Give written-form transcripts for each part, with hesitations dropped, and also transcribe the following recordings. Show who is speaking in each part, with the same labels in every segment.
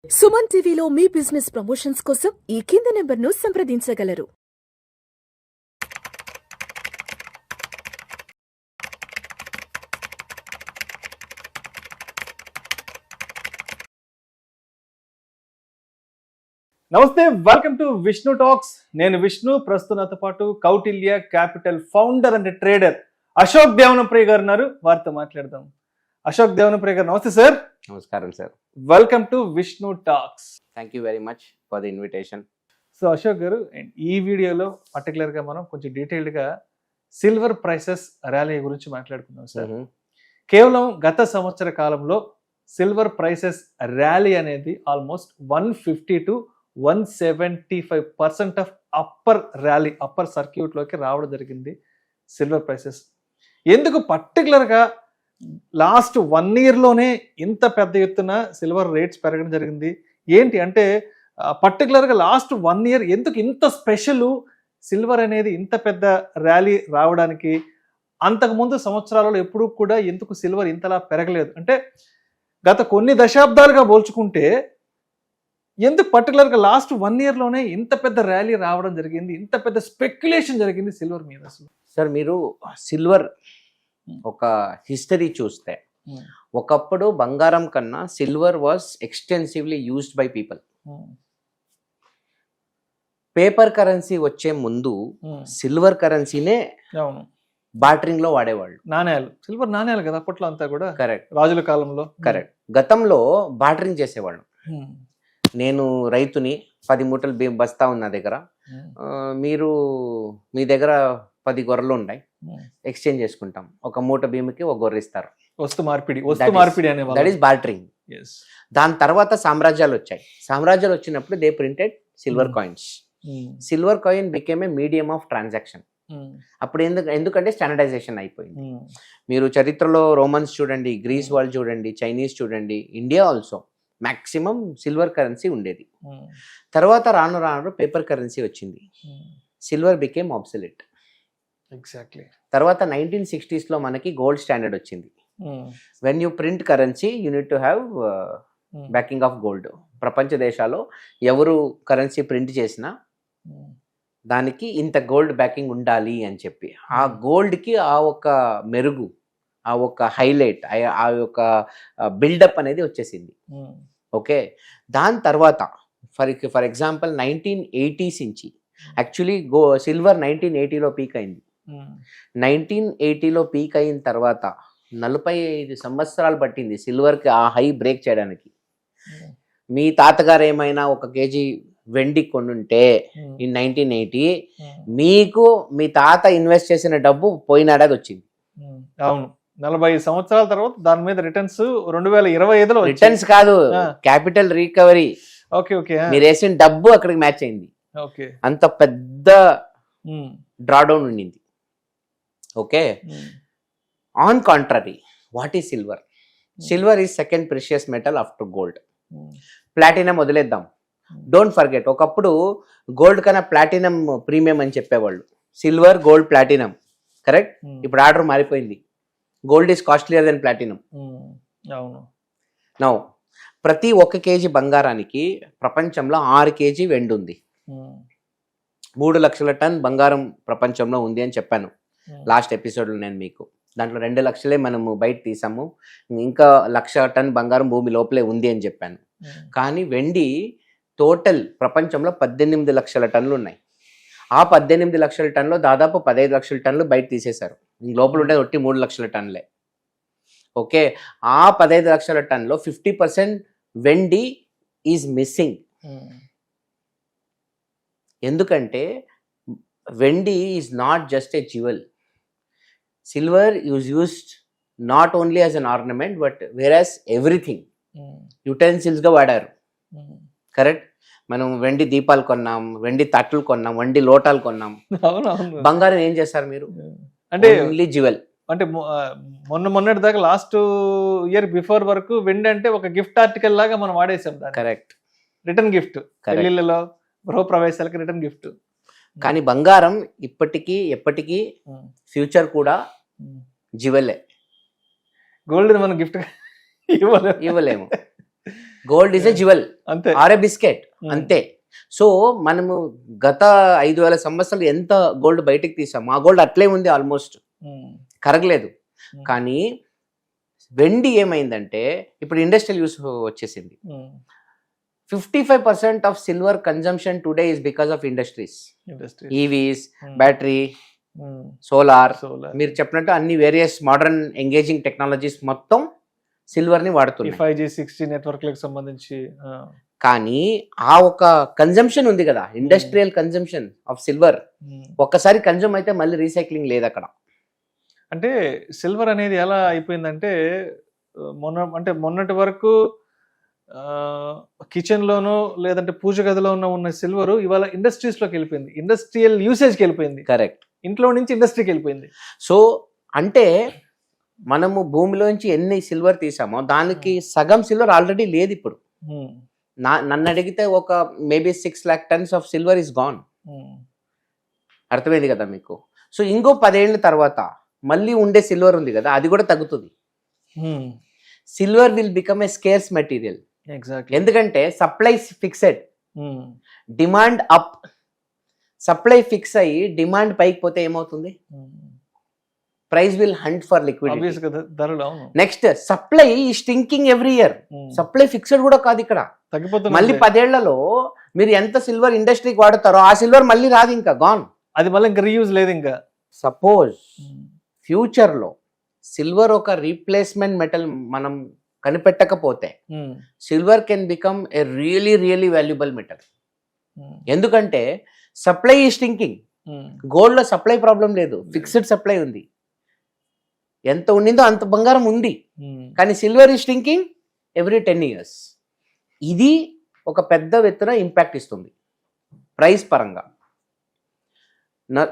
Speaker 1: సుమన్ టీవీలో మీ business promotions కోసం ఈ కింది నెంబర్ను సంప్రదించగలరు.
Speaker 2: నమస్తే, వెల్కమ్ టు విష్ణు టాక్స్. నేను విష్ణు. ప్రస్తుతంతో పాటు Kautilya capital founder and trader Ashok Devanapriya గారు ఉన్నారు. వారితో మాట్లాడదాం. అశోక్ దేవనప్రియ గారు, నమస్తే సార్.
Speaker 3: నమస్కారం sir.
Speaker 2: Welcome to Vishnu talks.
Speaker 3: Thank you very much for the invitation.
Speaker 2: So Ashok garu, ఈ వీడియోలో పర్టికులర్గా మనం కొంచెం డీటెయిల్డ్గా సిల్వర్ ప్రైసెస్ ర్యాలీ గురించి మాట్లాడుకుందాం సార్. కేవలం గత సంవత్సర కాలంలో సిల్వర్ ప్రైసెస్ ర్యాలీ అనేది almost 150 to 175% of upper rally, upper సర్క్యూట్లోకి రావడం జరిగింది సిల్వర్ ప్రైసెస్. ఎందుకు పర్టికులర్గా లాస్ట్ 1 yearలోనే ఇంత పెద్ద ఎత్తున సిల్వర్ రేట్స్ పెరగడం జరిగింది? ఏంటి అంటే పర్టికులర్గా లాస్ట్ 1 year ఎందుకు ఇంత స్పెషల్ సిల్వర్ అనేది ఇంత పెద్ద ర్యాలీ రావడానికి? అంతకుముందు సంవత్సరాలలో ఎప్పుడూ కూడా ఎందుకు సిల్వర్ ఇంతలా పెరగలేదు? అంటే గత కొన్ని దశాబ్దాలుగా పోల్చుకుంటే ఎందుకు పర్టికులర్గా లాస్ట్ 1 yearలోనే ఇంత పెద్ద ర్యాలీ రావడం జరిగింది, ఇంత పెద్ద స్పెక్యులేషన్ జరిగింది సిల్వర్ మీద?
Speaker 3: సార్, మీరు సిల్వర్ ఒక హిస్టరీ చూస్తే ఒకప్పుడు బంగారం కన్నా silver was extensively used by people. Paper currency వచ్చే ముందు సిల్వర్ కరెన్సీనే బార్టరింగ్ లో వాడేవాళ్ళు.
Speaker 2: నాణ్యాలు, సిల్వర్ నాణ్యాలు కదా అప్పట్లో అంతా కూడా.
Speaker 3: కరెక్ట్.
Speaker 2: రాజుల కాలంలో.
Speaker 3: కరెక్ట్. గతంలో బార్టరింగ్ చేసేవాళ్ళు. నేను రైతుని, 10 మూటలు బస్తా ఉంది నా దగ్గర, మీరు మీ దగ్గర 10 గొర్రెలు ఉన్నాయి, ఎక్స్చేంజ్ చేసుకుంటాం. ఒక మూట భీముకి ఒక గొర్రె ఇస్తారు.
Speaker 2: వస్తు మార్పిడి అనే
Speaker 3: దట్ ఈస్ బార్టరింగ్. దాని తర్వాత సామ్రాజ్యాలు వచ్చాయి. సామ్రాజ్యాలు వచ్చినప్పుడు they printed silver coins. Silver coin became a medium of transaction. అప్పుడు ఎందుకంటే స్టాండర్డైజేషన్ అయిపోయింది. మీరు చరిత్రలో రోమన్స్ చూడండి, గ్రీస్ వాళ్ళు చూడండి, చైనీస్ చూడండి, India also maximum silver currency ఉండేది. తర్వాత రాను రాను పేపర్ కరెన్సీ వచ్చింది. Silver became obsolete.
Speaker 2: ఎగ్జాక్ట్లీ.
Speaker 3: తర్వాత 1960s లో మనకి గోల్డ్ స్టాండర్డ్ వచ్చింది. When you print currency you need to have backing of gold. ప్రపంచ దేశాల్లో ఎవరు కరెన్సీ ప్రింట్ చేసినా దానికి ఇంత గోల్డ్ బ్యాకింగ్ ఉండాలి అని చెప్పి, ఆ గోల్డ్కి ఆ ఒక మెరుగు, ఆ ఒక హైలైట్, ఆ యొక్క బిల్డప్ అనేది వచ్చేసింది. ఓకే. దాని తర్వాత ఫర్ ఎగ్జాంపుల్ 1980s నుంచి యాక్చువల్లీ సిల్వర్ 1980లో పీక్ అయింది. 1980లో పీక్ అయిన తర్వాత 45 సంవత్సరాలు పట్టింది సిల్వర్కి ఆ హై బ్రేక్ చేయడానికి. మీ తాతగారు ఏమైనా 1 kg వెండి కొనుంటే ఇన్ 1980, మీకు మీ తాత ఇన్వెస్ట్ చేసిన డబ్బు పోయిన ఏడాది వచ్చింది.
Speaker 2: అవును, 40 సంవత్సరాల తర్వాత దాని మీద రిటర్న్స్ 2025లో.
Speaker 3: రిటర్న్స్ కాదు, క్యాపిటల్ రికవరీ.
Speaker 2: Okay okay.
Speaker 3: మీరు వేసిన డబ్బు అక్కడికి మ్యాచ్ అయింది.
Speaker 2: ఓకే.
Speaker 3: అంత పెద్ద డ్రాడౌన్ ఉండింది. Okay. On contrary, what is silver? Silver is second precious metal after gold. Platinum వదిలేద్దాం. డోంట్ ఫర్గెట్, ఒకప్పుడు గోల్డ్ కన్నా ప్లాటినం ప్రీమియం అని చెప్పేవాళ్ళు. Silver, gold, platinum. కరెక్ట్. ఇప్పుడు ఆర్డర్ మారిపోయింది. Gold is costlier than platinum.
Speaker 2: అవును.
Speaker 3: నౌ ప్రతి 1 kg బంగారానికి ప్రపంచంలో 6 kg వెండి ఉంది. 3 లక్షల టన్ బంగారం ప్రపంచంలో ఉంది అని చెప్పాను లాస్ట్ ఎపిసోడ్లో నేను మీకు. దాంట్లో 2 లక్షలే మనము బయట తీసాము, ఇంకా 1,00,000 టన్ బంగారం భూమి లోపలే ఉంది అని చెప్పాను. కానీ వెండి టోటల్ ప్రపంచంలో 18 లక్షల టన్నులు ఉన్నాయి. ఆ 18 లక్షల టన్నులో దాదాపు 15 లక్షల టన్నులు బయట తీసేశారు. లోపల ఉండేది ఒట్టి 3 లక్షల టన్నులే. ఓకే. ఆ 15 లక్షల టన్నులో 50% వెండి ఈజ్ మిస్సింగ్. ఎందుకంటే వెండి is not just a jewel. Silver is used not only as an ornament but whereas everything యుటెన్సిల్స్గా వాడారు. కరెక్ట్. మనం వెండి దీపాలు కొన్నాం, వెండి తట్లు కొన్నాం, వెండి లోటాలు కొన్నాం. బంగారం ఏం చేస్తారు మీరు? అంటే ఓన్లీ జ్యువెల్.
Speaker 2: అంటే మొన్నటి దాకా లాస్ట్ ఇయర్ బిఫోర్ వరకు వెండి అంటే ఒక గిఫ్ట్ ఆర్టికల్ లాగా మనం వాడేసాం.
Speaker 3: కరెక్ట్.
Speaker 2: రిటర్న్ గిఫ్ట్, పెళ్లిళ్ళలో, గృహప్రవేశాలకు రిటర్న్ గిఫ్ట్.
Speaker 3: కానీ బంగారం ఇప్పటికీ ఎప్పటికీ ఫ్యూచర్ కూడా జ్యువెలే.
Speaker 2: గోల్డ్ మనం గిఫ్ట్ ఇవ్వలేము.
Speaker 3: గోల్డ్ ఇస్ ఎ జ్యువెల్
Speaker 2: అంతే.
Speaker 3: ఆర్ ఎ బిస్కెట్, అంతే. సో మనము గత 5,000 సంవత్సరాలు ఎంత గోల్డ్ బయటికి తీసాము, ఆ గోల్డ్ అట్లే ఉంది, ఆల్మోస్ట్ కరగలేదు. కానీ వెండి ఏమైందంటే ఇప్పుడు ఇండస్ట్రియల్ యూస్ వచ్చేసింది. 55% of silver consumption today is because of industries, EVs, battery, solar, మీరు చెప్పినట్టు అన్ని వేరియస్ మోడర్న్ ఎంగేజింగ్ టెక్నాలజీస్ మొత్తం సిల్వర్ ని వాడుతున్నాయి.
Speaker 2: 5G 6G నెట్వర్క్ లకు సంబంధించి.
Speaker 3: కానీ ఆ ఒక కన్జంప్షన్ ఉంది కదా, ఇండస్ట్రియల్ కన్జంప్షన్ ఆఫ్ సిల్వర్, ఒక్కసారి కన్జ్యూమ్ అయితే మళ్ళీ రీసైక్లింగ్ లేదు అక్కడ.
Speaker 2: అంటే సిల్వర్ అనేది ఎలా అయిపోయిందంటే మొన్నటి వరకు కిచెన్ లోనో లేదంటే పూజ గదిలో ఉన్న సిల్వర్ ఇవాళ ఇండస్ట్రీస్ లోకి వెళ్ళిపోయింది, ఇండస్ట్రియల్ యూసేజ్కి వెళ్ళిపోయింది.
Speaker 3: కరెక్ట్.
Speaker 2: ఇంట్లో నుంచి ఇండస్ట్రీకి వెళ్ళిపోయింది.
Speaker 3: సో అంటే మనము భూమిలోంచి ఎన్ని సిల్వర్ తీసామో దానికి సగం సిల్వర్ ఆల్రెడీ లేదు ఇప్పుడు. నన్ను అడిగితే ఒక maybe 6 lakh tons of silver is gone. అర్థమైంది కదా మీకు. సో ఇంకో 10 ఏళ్ళ తర్వాత మళ్ళీ ఉండే సిల్వర్ ఉంది కదా, అది కూడా తగ్గుతుంది. Silver will become a scarce material. ఎందుకంటే supply fixed, demand up. Supply fix అయ్యి డిమాండ్ పైకి పోతే ఏమవుతుంది, price will hunt for liquidity. Next supply stinking every year. Supply fixed కూడా కాదు ఇక్కడ, మళ్ళీ 10 ఏళ్లలో మీరు ఎంత సిల్వర్ ఇండస్ట్రీకి వాడతారో ఆ సిల్వర్ మళ్ళీ రాదు, ఇంకా గాన్.
Speaker 2: అది మళ్ళీ ఇంకా రీయూజ్ లేదు. ఇంకా
Speaker 3: సపోజ్ ఫ్యూచర్ లో సిల్వర్ ఒక రీప్లేస్మెంట్ మెటల్ మనం కనిపెట్టకపోతే silver can become a really really valuable metal. ఎందుకంటే సప్లై ఈ స్టింకింగ్. గోల్డ్ లో సప్లై ప్రాబ్లం లేదు, ఫిక్స్డ్ సప్లై ఉంది. ఎంత ఉండిందో అంత బంగారం ఉంది. కానీ సిల్వర్ ఈ స్టింకింగ్ ఎవ్రీ 10 years. ఇది ఒక పెద్ద ఎత్తున ఇంపాక్ట్ ఇస్తుంది ప్రైస్ పరంగా.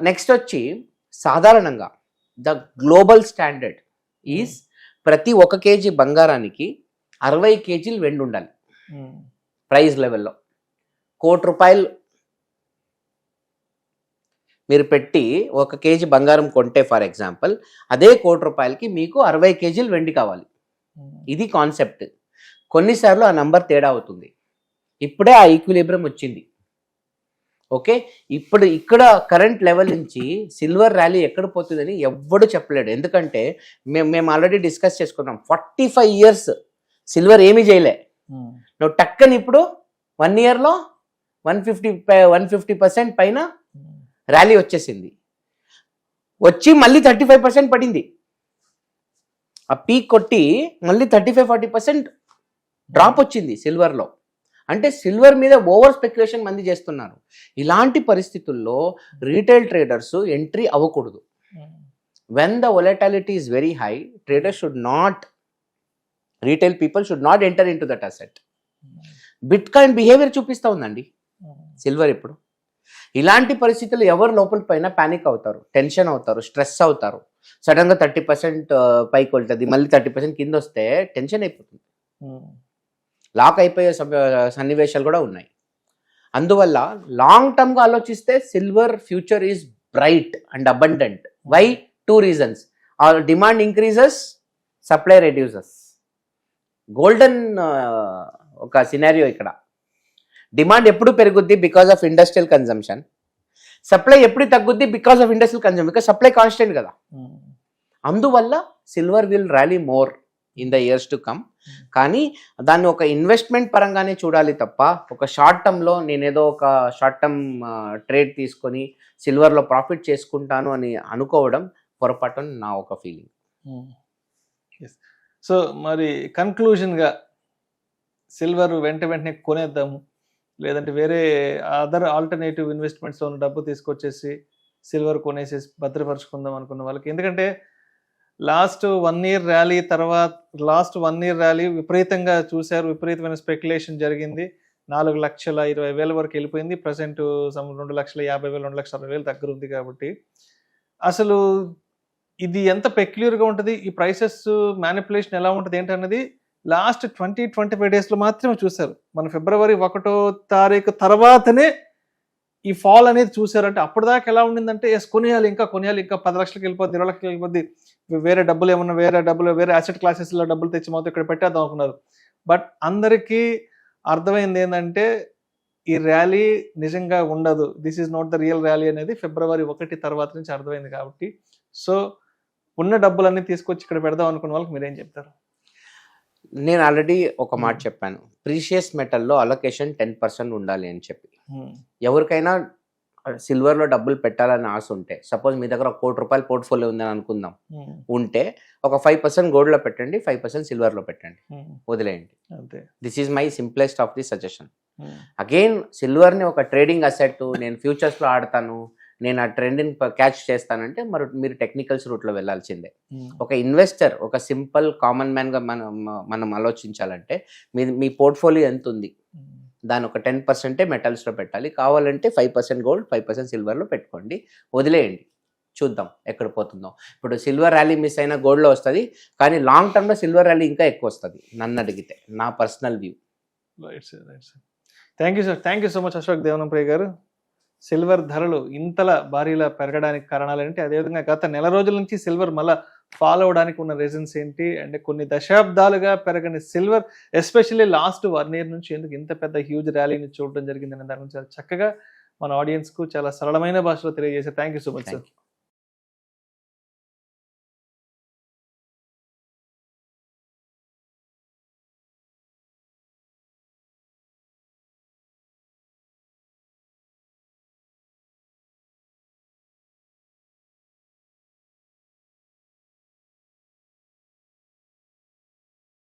Speaker 3: నెక్స్ట్ వచ్చి సాధారణంగా ద గ్లోబల్ స్టాండర్డ్ ఈజ్ ప్రతి 1 kg బంగారానికి 60 kg వెండి ఉండాలి ప్రైస్ లెవెల్లో. ₹1,00,00,000 మీరు పెట్టి 1 kg బంగారం కొంటే ఫర్ ఎగ్జాంపుల్, అదే ₹1,00,00,000కి మీకు 60 kg వెండి కావాలి. ఇది కాన్సెప్ట్. కొన్నిసార్లు ఆ నంబర్ తేడా అవుతుంది. ఇప్పుడే ఆ ఈక్విలిబ్రియం వచ్చింది. ఓకే, ఇప్పుడు ఇక్కడ కరెంట్ లెవెల్ నుంచి సిల్వర్ ర్యాలీ ఎక్కడ పోతుందని ఎవ్వడు చెప్పలేడు. ఎందుకంటే మేము ఆల్రెడీ డిస్కస్ చేసుకున్నాం, 45 years సిల్వర్ ఏమీ చేయలే. నువ్వు టక్కని ఇప్పుడు 1 yearలో 150% పైన ర్యాలీ వచ్చేసింది. వచ్చి మళ్ళీ 35% పడింది. ఆ పీక్ కొట్టి మళ్ళీ 35-40% డ్రాప్ వచ్చింది సిల్వర్లో. అంటే సిల్వర్ మీద ఓవర్ స్పెక్యులేషన్ మంది చేస్తున్నారు. ఇలాంటి పరిస్థితుల్లో రీటైల్ ట్రేడర్స్ ఎంట్రీ అవ్వకూడదు. When the volatility is very high, traders should not, retail people should not enter in to that asset. Bit coin behaviour చూపిస్తూ ఉందండి సిల్వర్ ఇప్పుడు. ఇలాంటి పరిస్థితులు ఎవరు లోపల పైన ప్యానిక్ అవుతారు, టెన్షన్ అవుతారు, స్ట్రెస్ అవుతారు. సడన్గా 30% పైకి వెళ్తుంది, మళ్ళీ 30% కింద వస్తే టెన్షన్ అయిపోతుంది, లాక్ అయిపోయే సన్నివేశాలు కూడా ఉన్నాయి. అందువల్ల లాంగ్ టర్మ్గా ఆలోచిస్తే silver future is bright and abundant. Why? 2 reasons. Demand increases, supply reduces. Golden ఒక సినారియో ఇక్కడ. డిమాండ్ ఎప్పుడు పెరుగుద్ది? Because of industrial consumption. Supply ఎప్పుడు తగ్గుద్ది? Because of industrial consumption. Because supply constant కదా. అందువల్ల silver will rally more in the years to come. కానీ దాన్ని ఒక ఇన్వెస్ట్మెంట్ పరంగానే చూడాలి తప్ప, ఒక షార్ట్ టర్మ్లో నేనేదో ఒక షార్ట్ టర్మ్ ట్రేడ్ తీసుకొని సిల్వర్లో ప్రాఫిట్ చేసుకుంటాను అని అనుకోవడం పొరపాటు అని నా ఒక ఫీలింగ్.
Speaker 2: సో మరి కన్క్లూజన్గా సిల్వర్ వెంటనే కొనేద్దాము, లేదంటే వేరే అదర్ ఆల్టర్నేటివ్ ఇన్వెస్ట్మెంట్స్లో ఉన్న డబ్బు తీసుకొచ్చేసి సిల్వర్ కొనేసేసి భద్రపరుచుకుందాం అనుకున్న వాళ్ళకి? ఎందుకంటే లాస్ట్ 1 year ర్యాలీ తర్వాత, లాస్ట్ 1 year ర్యాలీ విపరీతంగా చూశారు, విపరీతమైన స్పెక్యులేషన్ జరిగింది. 4,20,000 వరకు వెళ్ళిపోయింది. ప్రజెంట్ 2,50,000, 2,60,000 దగ్గర ఉంది. కాబట్టి అసలు ఇది ఎంత పెక్యులర్గా ఉంటుంది, ఈ ప్రైసెస్ మ్యానిపులేషన్ ఎలా ఉంటుంది ఏంటన్నది లాస్ట్ 20-25 daysలో మాత్రమే చూశారు. మన February 1వ తారీఖు తర్వాతనే ఈ ఫాల్ అనేది చూసారు. అంటే అప్పటిదాకా ఎలా ఉండిందంటే కొనేయాలి, ఇంకా 10 లక్షలకి వెళ్ళిపోద్ది, 20 లక్షలకి వెళ్ళిపోద్ది, వేరే డబ్బులు ఏమన్నా వేరే అసెట్ క్లాసెస్లో డబ్బులు తెచ్చి మొత్తం ఇక్కడ పెట్టేద్దాం అనుకున్నారు. బట్ అందరికీ అర్థమైంది ఏంటంటే ఈ ర్యాలీ నిజంగా ఉండదు, this is not the real rally అనేది February 1 తర్వాత నుంచి అర్థమైంది. కాబట్టి సో ఉన్న డబ్బులన్నీ తీసుకొచ్చి ఇక్కడ పెడదాం అనుకున్న వాళ్ళకి మీరేం చెప్తారు?
Speaker 3: నేను ఆల్రెడీ ఒక మాట చెప్పాను, ప్రీషియస్ మెటల్లో అలొకేషన్ 10% ఉండాలి అని చెప్పి. ఎవరికైనా సిల్వర్లో డబ్బులు పెట్టాలని ఆశ ఉంటే, సపోజ్ మీ దగ్గర ₹1 కోటి పోర్ట్ఫోలియో ఉందని అనుకుందాం, ఉంటే ఒక 5% గోల్డ్లో పెట్టండి, 5% సిల్వర్లో పెట్టండి, వదిలేయండి. This is my simplest of the suggestion. Again సిల్వర్ని ఒక ట్రేడింగ్ అసెట్, నేను ఫ్యూచర్స్లో ఆడతాను, నేను ఆ ట్రెండ్ని క్యాచ్ చేస్తానంటే మీరు టెక్నికల్స్ రూట్లో వెళ్ళాల్సిందే. ఒక ఇన్వెస్టర్, ఒక సింపుల్ కామన్ మ్యాన్గా మనం ఆలోచించాలంటే మీ పోర్ట్ఫోలియో ఎంత ఉంది, దాని ఒక 10% మెటల్స్లో పెట్టాలి. కావాలంటే 5% గోల్డ్, 5% సిల్వర్లో పెట్టుకోండి, వదిలేయండి, చూద్దాం ఎక్కడ పోతుందో. ఇప్పుడు సిల్వర్ ర్యాలీ మిస్ అయినా గోల్డ్లో వస్తుంది, కానీ లాంగ్ టర్మ్లో సిల్వర్ ర్యాలీ ఇంకా ఎక్కువ వస్తుంది నన్ను అడిగితే, నా personal view.
Speaker 2: Right sir, right sir. Thank you sir, thank you so much Ashok Devanampriya గారు. సిల్వర్ ధరలు ఇంతలా భారీలా పెరగడానికి కారణాలు ఏంటి, అదేవిధంగా గత నెల రోజుల నుంచి సిల్వర్ మళ్ళీ ఫాలో అవడానికి ఉన్న రీజన్స్ ఏంటి, అంటే కొన్ని దశాబ్దాలుగా పెరగని సిల్వర్ ఎస్పెషల్లీ లాస్ట్ 1 year నుంచి ఎందుకు ఇంత పెద్ద హ్యూజ్ ర్యాలీని చూడడం జరిగిందనే దాని గురించి చాలా చక్కగా మన ఆడియన్స్కు చాలా సరళమైన భాషలో తెలియజేశారు. Thank you so much sir.